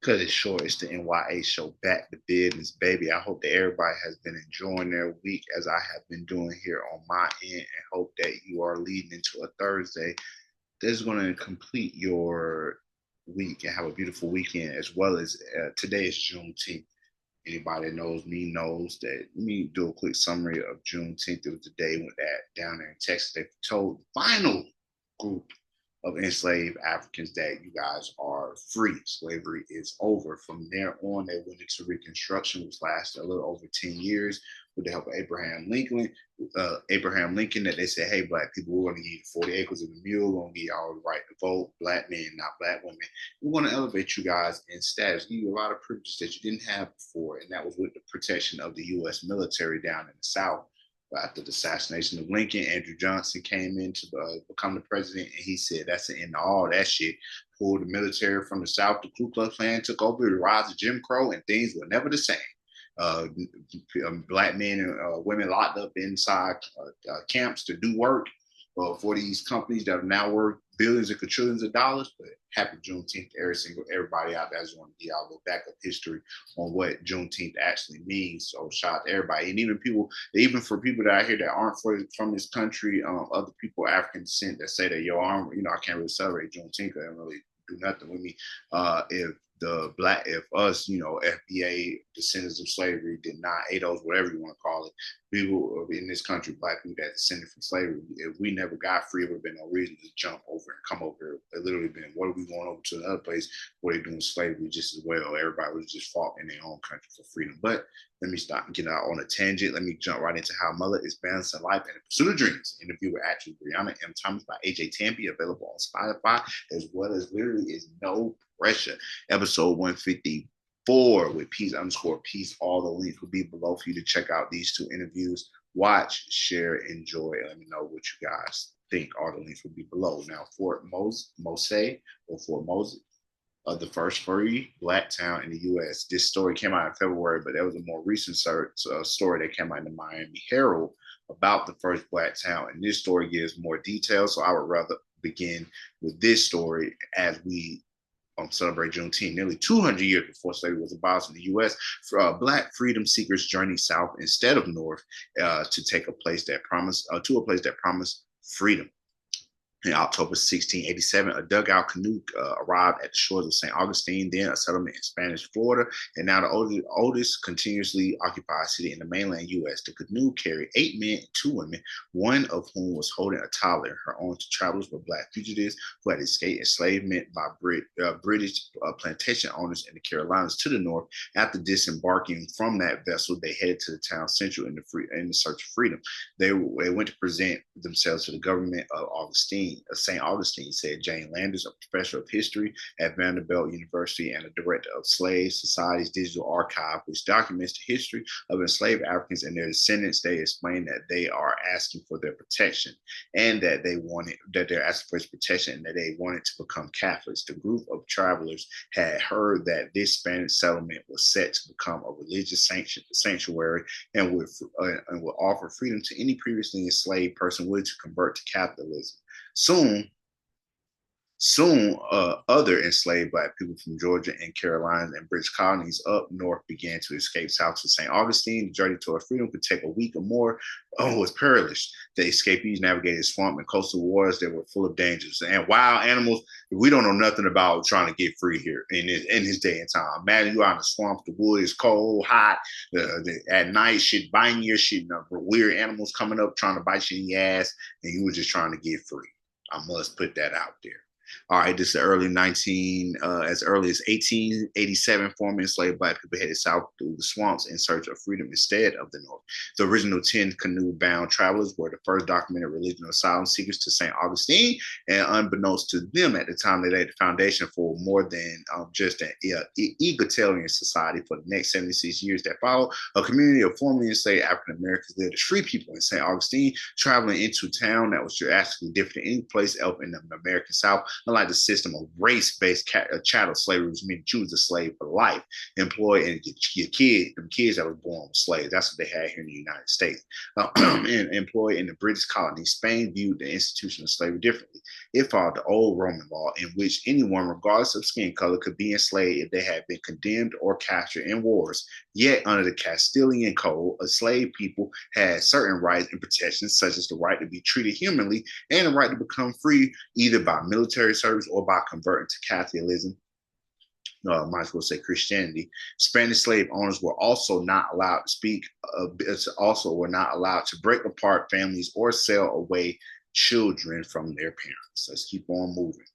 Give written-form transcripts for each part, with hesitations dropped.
Cut it short. It's the N.y.a show, back to business, baby. I hope that everybody has been enjoying their week as I have been doing here on my end, and hope that you are leading into a Thursday that's going to complete your week and have a beautiful weekend. As well as today is Juneteenth. Anybody that knows me knows that. Let me do a quick summary of Juneteenth. It was the day when that down there in Texas they told the final group of enslaved Africans that you guys are free. Slavery is over. From there on, they went into Reconstruction, which lasted a little over 10 years with the help of Abraham Lincoln. That they said, hey, black people, we're going to give you 40 acres of the mule. We're going to give you all the right to vote, black men, not black women. We're going to elevate you guys in status, give you a lot of privileges that you didn't have before. And that was with the protection of the U.S. military down in the South. After the assassination of Lincoln, Andrew Johnson came in to become the president, and he said that's the end of all that shit. Pulled the military from the South, the Ku Klux Klan took over, the rise of Jim Crow, and things were never the same. Uh, Black men and women locked up inside camps to do work for these companies that are now worth billions and quadrillions of dollars. But happy Juneteenth to everybody out there. I just want to give y'all a little backup history on what Juneteenth actually means. So shout out to everybody, and even for people that are here that aren't from this country, other people African descent that say that I can't really celebrate Juneteenth. I don't really do nothing with me. If us, FBA descendants of slavery did not, ADOS, whatever you want to call it, people in this country, black people that descended from slavery, if we never got free, it would have been no reason to jump over and come over here. It literally been, what are we going over to another place where they're doing slavery just as well? Everybody was just fought in their own country for freedom. But let me stop and get out on a tangent. Let me jump right into how Mullet is balancing life and the pursuit of dreams. Interview with actress Breyonna M. Thomas by Ajay Tambe, available on Spotify, as well as literally is no pressure. Episode 154 with peace_peace. All the links will be below for you to check out these two interviews. Watch, share, enjoy. Let me know what you guys think. All the links will be below. Now, Fort Mose or Fort Moses, the first free Blacktown in the U.S. This story came out in February, but there was a more recent story that came out in the Miami Herald about the first Blacktown, and this story gives more details. So I would rather begin with this story as we celebrate Juneteenth. Nearly 200 years before slavery was abolished in the U.S., Black freedom seekers journeyed south instead of north to a place that promised freedom. In October 1687, a dugout canoe arrived at the shores of St. Augustine, then a settlement in Spanish Florida, and now the oldest continuously occupied city in the mainland U.S. The canoe carried 8 men and 2 women, one of whom was holding a toddler in her arms. Travelers were black fugitives who had escaped enslavement by British plantation owners in the Carolinas to the north. After disembarking from that vessel, they headed to the town central in the search of freedom. They went to present themselves to the government of St. Augustine, said Janelanders, a professor of history at Vanderbilt University and a director of Slave Society's digital archive, which documents the history of enslaved Africans and their descendants. They explained that they are asking for their protection and that they're asking for his protection and that they wanted to become Catholics. The group of travelers had heard that this Spanish settlement was set to become a religious sanctuary and would offer freedom to any previously enslaved person willing to convert to Catholicism. Soon, other enslaved black people from Georgia and Carolinas and British colonies up north began to escape south to St. Augustine. The journey toward freedom could take a week or more. Oh, it was perilous. The escapees navigated swamp and coastal waters that were full of dangers and wild animals. We don't know nothing about trying to get free here in his day and time. Imagine you out in the swamp, the wood is cold, hot, at night, shit biting your shit, weird animals coming up trying to bite you in the ass, and you were just trying to get free. I must put that out there. All right, this is as early as 1887, former enslaved black people headed south through the swamps in search of freedom instead of the north. The original 10 canoe-bound travelers were the first documented religious asylum seekers to St. Augustine, and unbeknownst to them at the time, they laid the foundation for more than just an egalitarian society. For the next 76 years that followed, a community of formerly enslaved African Americans lived as free people in St. Augustine, traveling into a town that was drastically different than any place else in the American South. Unlike the system of race-based chattel slavery, which means you was a slave for life, employed and your kids that were born with slaves. That's what they had here in the United States. And employed in the British colonies, Spain viewed the institution of slavery differently. It followed the old Roman law in which anyone, regardless of skin color, could be enslaved if they had been condemned or captured in wars. Yet, under the Castilian Code, enslaved people had certain rights and protections, such as the right to be treated humanly and the right to become free either by military service or by converting to Catholicism. Might as well say Christianity. Spanish slave owners were also not allowed to speak, also were not allowed to break apart families or sell away children from their parents. Let's keep on moving.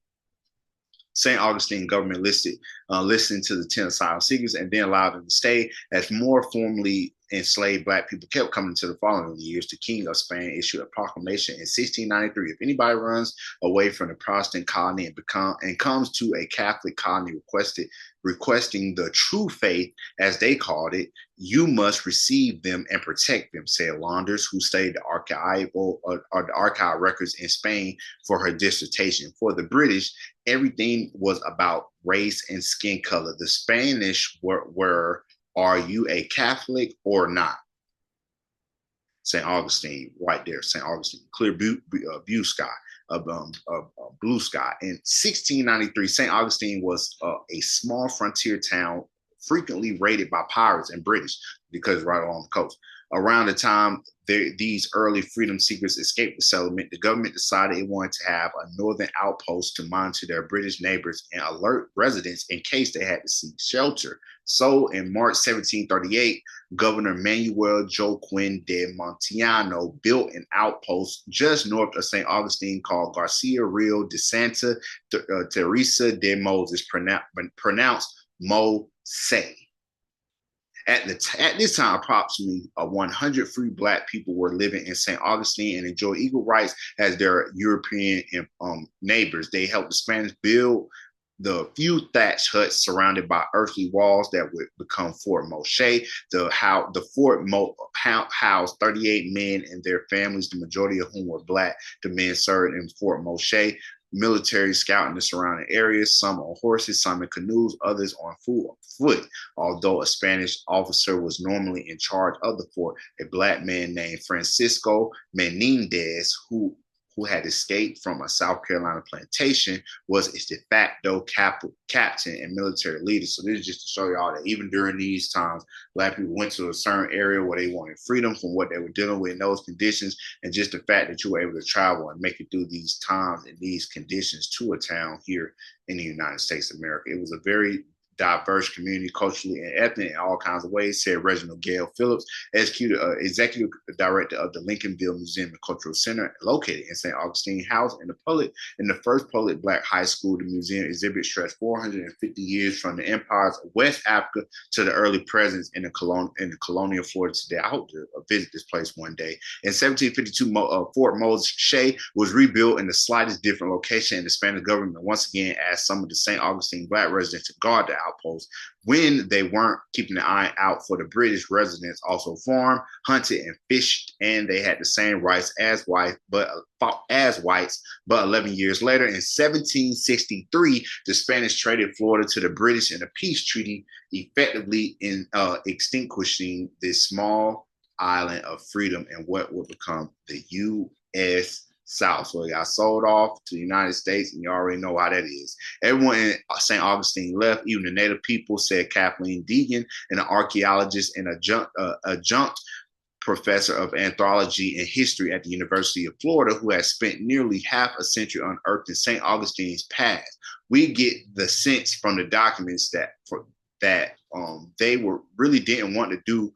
St. Augustine government listened to the 10 asylum seekers and then allowed them to stay. As more formerly enslaved Black people kept coming to the following years, the King of Spain issued a proclamation in 1693. If anybody runs away from the Protestant colony and comes to a Catholic colony requesting the true faith, as they called it, you must receive them and protect them, said Landers, who studied the archive records in Spain for her dissertation. For the British, everything was about race and skin color. The Spanish were are you a Catholic or not? St. Augustine, right there, St. Augustine, clear blue sky. Blue sky. In 1693, St. Augustine was a small frontier town frequently raided by pirates and British because right along the coast. Around the time these early freedom seekers escaped the settlement, the government decided it wanted to have a northern outpost to monitor their British neighbors and alert residents in case they had to seek shelter. So in March 1738, Governor Manuel Joaquin de Montiano built an outpost just north of St. Augustine called Garcia Rio de Santa Teresa de Moses, pronounced Mose. At this time, approximately 100 free Black people were living in St. Augustine and enjoyed equal rights as their European neighbors. They helped the Spanish build the few thatched huts surrounded by earthly walls that would become Fort Moshe. The fort housed 38 men and their families, the majority of whom were Black. The men served in Fort Moshe, military scouting the surrounding areas, some on horses, some in canoes, others on foot. Although a Spanish officer was normally in charge of the fort, a Black man named Francisco Menendez, who had escaped from a South Carolina plantation, was its de facto captain and military leader. So this is just to show y'all that even during these times, Black people went to a certain area where they wanted freedom from what they were dealing with in those conditions. And just the fact that you were able to travel and make it through these times and these conditions to a town here in the United States of America. It was a very diverse community, culturally and ethnic in all kinds of ways, said Reginald Gale Phillips, executive director of the Lincolnville Museum and Cultural Center, located in St. Augustine House. In the first public Black high school, the museum exhibit stretched 450 years from the empires of West Africa to the early presence in the colonial Florida today. I hope to visit this place one day. In 1752, Fort Moshe was rebuilt in the slightest different location, and the Spanish government once again asked some of the St. Augustine Black residents to guard the outpost. When they weren't keeping an eye out for the British, residents also farmed, hunted, and fished, and they had the same rights as whites. But 11 years later, in 1763, the Spanish traded Florida to the British in a peace treaty, effectively extinguishing this small island of freedom and what would become the U.S. South. So it got sold off to the United States, and you already know how that is. Everyone in St. Augustine left, even the native people, said Kathleen Deegan, an archaeologist and adjunct professor of anthropology and history at the University of Florida, who has spent nearly half a century unearthing St. Augustine's past. We get the sense from the documents that they really didn't want to do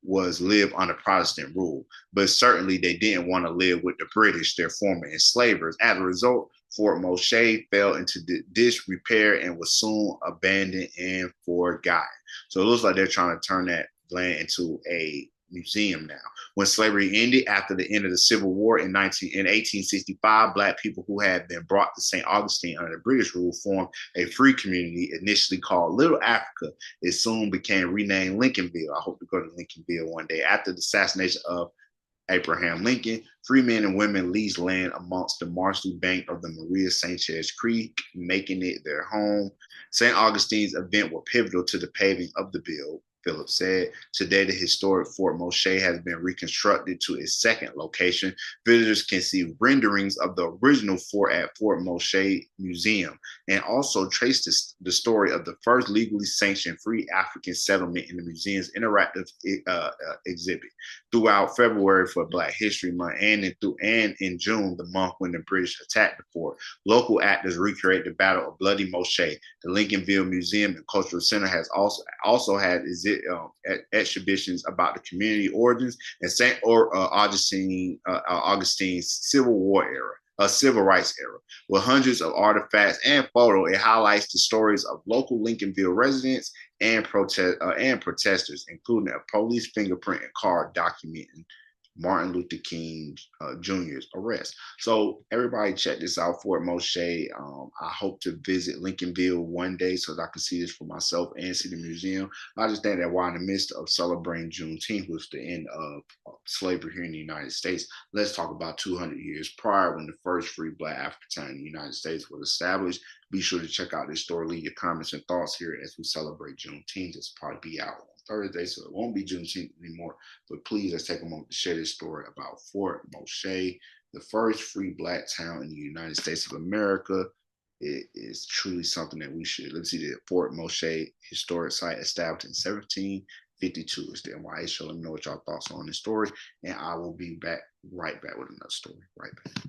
was live under Protestant rule, but certainly they didn't want to live with the British, their former enslavers. As a result, Fort Moshe fell into disrepair and was soon abandoned and forgotten. So it looks like they're trying to turn that land into a museum now. When slavery ended after the end of the Civil War in 1865, Black people who had been brought to St. Augustine under British rule formed a free community initially called Little Africa. It soon became renamed Lincolnville. I hope to go to Lincolnville one day. After the assassination of Abraham Lincoln, free men and women leased land amongst the marshy bank of the Maria Sanchez Creek, making it their home. St. Augustine's event were pivotal to the paving of the Phillips said. Today, the historic Fort Moshe has been reconstructed to its second location. Visitors can see renderings of the original fort at Fort Moshe Museum and also trace the story of the first legally sanctioned free African settlement in the museum's interactive exhibit. Throughout February for Black History Month and in June, the month when the British attacked the fort, local actors recreate the Battle of Bloody Moshe. The Lincolnville Museum and Cultural Center has also had exhibitions about the community origins and Augustine's Civil War era. A civil rights era. With hundreds of artifacts and photos, it highlights the stories of local Lincolnville residents and protesters, including a police fingerprint and card documenting Martin Luther King Jr.'s arrest. So everybody check this out, Fort Moshe. I hope to visit Lincolnville one day so that I can see this for myself and see the museum. I just think that while in the midst of celebrating Juneteenth, which is the end of slavery here in the United States, let's talk about 200 years prior when the first free Black African town in the United States was established. Be sure to check out this story. Leave your comments and thoughts here as we celebrate Juneteenth. It's probably be out on Thursday, so it won't be Juneteenth anymore. But please, let's take a moment to share this story about Fort Moshe, the first free Black town in the United States of America. It is truly something that we should. Let's see the Fort Moshe historic site established in 1752. It's the N.y.a show. Let me know what y'all thoughts on this story, and I will be right back with another story. Right back.